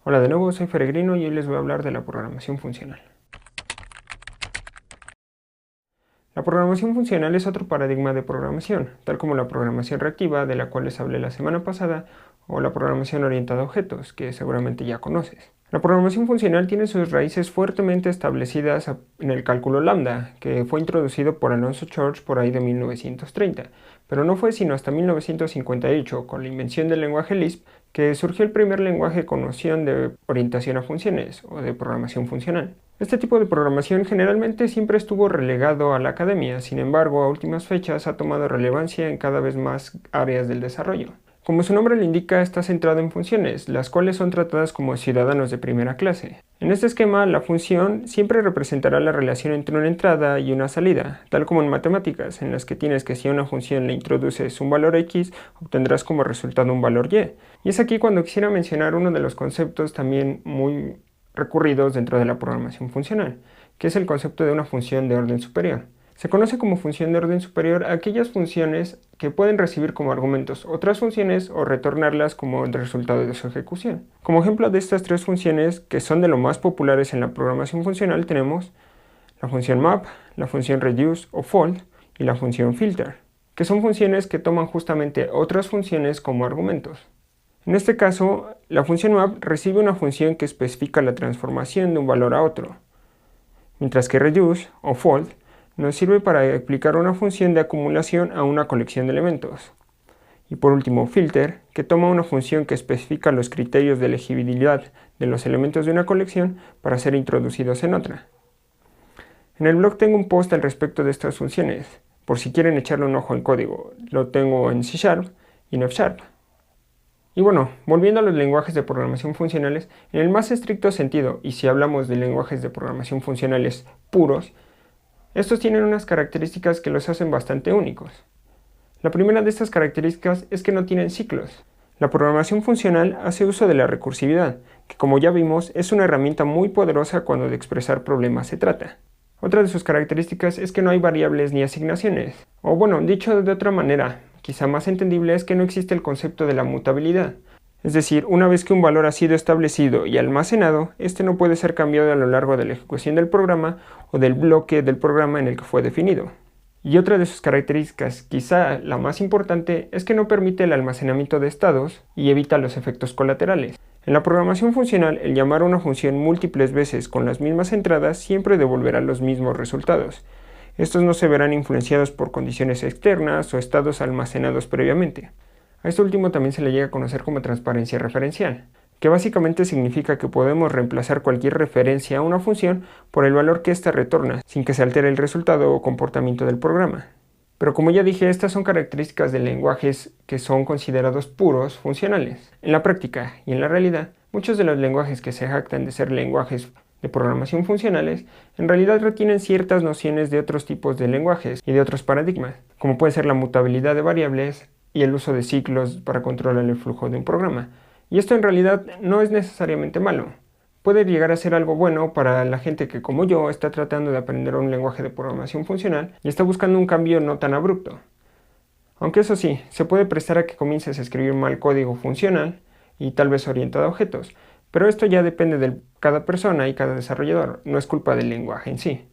Hola de nuevo, soy Feregrino y hoy les voy a hablar de la programación funcional. La programación funcional es otro paradigma de programación, tal como la programación reactiva, de la cual les hablé la semana pasada, o la programación orientada a objetos, que seguramente ya conoces. La programación funcional tiene sus raíces fuertemente establecidas en el cálculo lambda, que fue introducido por Alonzo Church por ahí de 1930, pero no fue sino hasta 1958, con la invención del lenguaje Lisp, que surgió el primer lenguaje con noción de orientación a funciones, o de programación funcional. Este tipo de programación generalmente siempre estuvo relegado a la academia, sin embargo, a últimas fechas ha tomado relevancia en cada vez más áreas del desarrollo. Como su nombre le indica, está centrado en funciones, las cuales son tratadas como ciudadanos de primera clase. En este esquema, la función siempre representará la relación entre una entrada y una salida, tal como en matemáticas, en las que tienes que si a una función le introduces un valor x, obtendrás como resultado un valor y. Y es aquí cuando quisiera mencionar uno de los conceptos también muy recurridos dentro de la programación funcional, que es el concepto de una función de orden superior. Se conoce como función de orden superior a aquellas funciones que pueden recibir como argumentos otras funciones o retornarlas como el resultado de su ejecución. Como ejemplo de estas tres funciones, que son de lo más populares en la programación funcional, tenemos la función map, la función reduce o fold y la función filter, que son funciones que toman justamente otras funciones como argumentos. En este caso, la función map recibe una función que especifica la transformación de un valor a otro, mientras que reduce o fold nos sirve para aplicar una función de acumulación a una colección de elementos. Y por último, filter, que toma una función que especifica los criterios de elegibilidad de los elementos de una colección para ser introducidos en otra. En el blog tengo un post al respecto de estas funciones, por si quieren echarle un ojo al código. Lo tengo en C# y en F#. Y bueno, volviendo a los lenguajes de programación funcionales, en el más estricto sentido, y si hablamos de lenguajes de programación funcionales puros, estos tienen unas características que los hacen bastante únicos. La primera de estas características es que no tienen ciclos. La programación funcional hace uso de la recursividad, que como ya vimos es una herramienta muy poderosa cuando de expresar problemas se trata. Otra de sus características es que no hay variables ni asignaciones. O bueno, dicho de otra manera, quizá más entendible, es que no existe el concepto de la mutabilidad. Es decir, una vez que un valor ha sido establecido y almacenado, este no puede ser cambiado a lo largo de la ejecución del programa o del bloque del programa en el que fue definido. Y otra de sus características, quizá la más importante, es que no permite el almacenamiento de estados y evita los efectos colaterales. En la programación funcional, el llamar a una función múltiples veces con las mismas entradas siempre devolverá los mismos resultados. Estos no se verán influenciados por condiciones externas o estados almacenados previamente. A esto último también se le llega a conocer como transparencia referencial, que básicamente significa que podemos reemplazar cualquier referencia a una función por el valor que ésta retorna, sin que se altere el resultado o comportamiento del programa. Pero como ya dije, estas son características de lenguajes que son considerados puros funcionales. En la práctica y en la realidad, muchos de los lenguajes que se jactan de ser lenguajes de programación funcionales, en realidad retienen ciertas nociones de otros tipos de lenguajes y de otros paradigmas, como puede ser la mutabilidad de variables y el uso de ciclos para controlar el flujo de un programa. Y esto en realidad no es necesariamente malo. Puede llegar a ser algo bueno para la gente que, como yo, está tratando de aprender un lenguaje de programación funcional y está buscando un cambio no tan abrupto. Aunque eso sí, se puede prestar a que comiences a escribir mal código funcional y tal vez orientado a objetos, pero esto ya depende de cada persona y cada desarrollador, no es culpa del lenguaje en sí.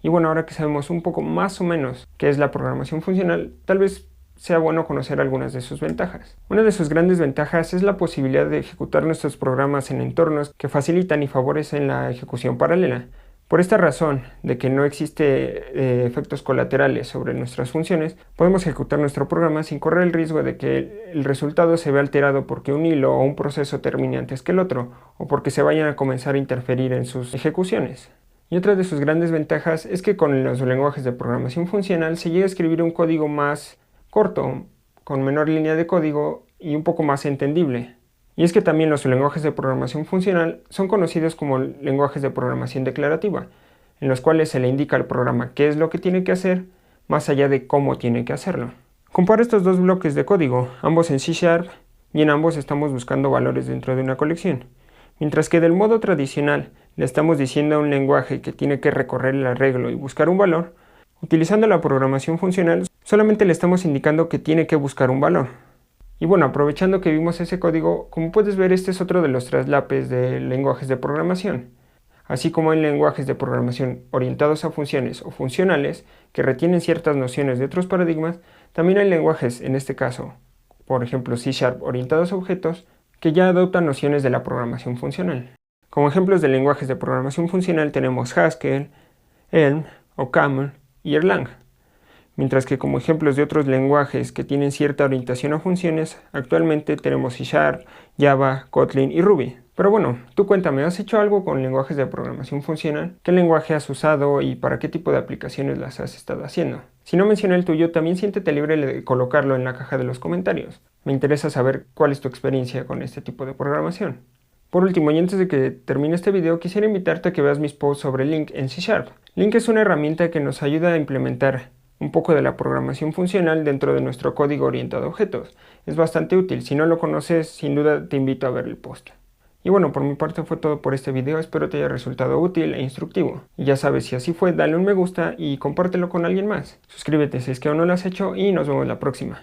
Y bueno, ahora que sabemos un poco más o menos qué es la programación funcional, tal vez sea bueno conocer algunas de sus ventajas. Una de sus grandes ventajas es la posibilidad de ejecutar nuestros programas en entornos que facilitan y favorecen la ejecución paralela. Por esta razón, de que no existe efectos colaterales sobre nuestras funciones, podemos ejecutar nuestro programa sin correr el riesgo de que el resultado se vea alterado porque un hilo o un proceso termine antes que el otro, o porque se vayan a comenzar a interferir en sus ejecuciones. Y otra de sus grandes ventajas es que con los lenguajes de programación funcional se llega a escribir un código más corto, con menor línea de código y un poco más entendible. Y es que también los lenguajes de programación funcional son conocidos como lenguajes de programación declarativa, en los cuales se le indica al programa qué es lo que tiene que hacer, más allá de cómo tiene que hacerlo. Compara estos dos bloques de código, ambos en C# y en ambos estamos buscando valores dentro de una colección. Mientras que del modo tradicional le estamos diciendo a un lenguaje que tiene que recorrer el arreglo y buscar un valor, utilizando la programación funcional solamente le estamos indicando que tiene que buscar un valor. Y bueno, aprovechando que vimos ese código, como puedes ver, este es otro de los traslapes de lenguajes de programación. Así como en lenguajes de programación orientados a funciones o funcionales, que retienen ciertas nociones de otros paradigmas, también hay lenguajes, en este caso, por ejemplo C# orientados a objetos, que ya adoptan nociones de la programación funcional. Como ejemplos de lenguajes de programación funcional tenemos Haskell, Elm, OCaml y Erlang. Mientras que como ejemplos de otros lenguajes que tienen cierta orientación a funciones, actualmente tenemos C#, Java, Kotlin y Ruby. Pero bueno, tú cuéntame, ¿has hecho algo con lenguajes de programación funcional? ¿Qué lenguaje has usado y para qué tipo de aplicaciones las has estado haciendo? Si no mencioné el tuyo, también siéntete libre de colocarlo en la caja de los comentarios. Me interesa saber cuál es tu experiencia con este tipo de programación. Por último, y antes de que termine este video, quisiera invitarte a que veas mis posts sobre LINQ en C#. LINQ es una herramienta que nos ayuda a implementar un poco de la programación funcional dentro de nuestro código orientado a objetos. Es bastante útil, si no lo conoces, sin duda te invito a ver el post. Y bueno, por mi parte fue todo por este video, espero te haya resultado útil e instructivo. Y ya sabes, si así fue, dale un me gusta y compártelo con alguien más. Suscríbete si es que aún no lo has hecho y nos vemos la próxima.